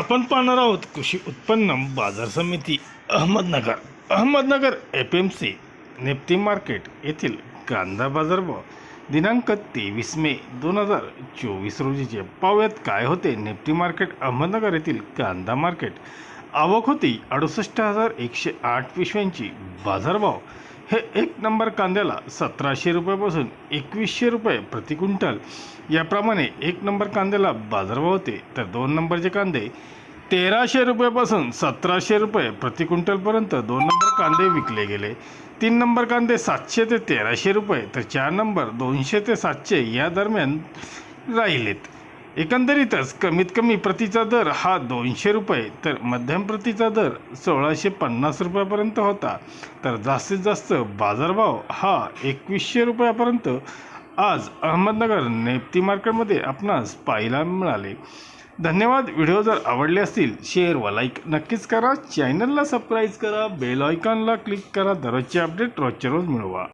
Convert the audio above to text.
आपण पाहणार आहोत कृषी उत्पन्न बाजार समिती अहमदनगर एपीएमसी नेप्ती मार्केट येथील कांदा बाजारभाव दिनांक 23 मे 2024 रोजीचे. पाहूयात काय होते नेप्ती मार्केट अहमदनगर येथील कांदा मार्केट. आवक होती 68,108 पिशव्यांची. बाजारभाव हे एक नंबर कांद्याला 1,700 रुपयापासून 2,100 रुपये प्रति क्विंटल याप्रमाणे एक नंबर कांद्याला बाजारभाव होते. तर दोन नंबरचे कांदे 1,300 रुपयापासून 1,700 रुपये प्रति क्विंटलपर्यंत दोन नंबर कांदे विकले गेले. तीन नंबर कांदे 700 ते 1,300 रुपये तर चार नंबर 200 ते 700 या दरम्यान राहिलेत. एकंदरीतच कमीत कमी प्रतीचा दर हा 200 रुपये तर मध्यम प्रतीचा दर 1,650 रुपयापर्यंत होता. तर जास्तीत जास्त बाजारभाव हा 2,100 रुपयापर्यंत आज अहमदनगर नेप्ती मार्केटमध्ये आपणास पाहायला मिळाले. धन्यवाद. व्हिडिओ जर आवडले असतील शेअर व लाईक नक्कीच करा. चॅनलला सबस्क्राईब करा. बेल आयकॉनला क्लिक करा. दररोजचे अपडेट रोजच्या रोज मिळवा.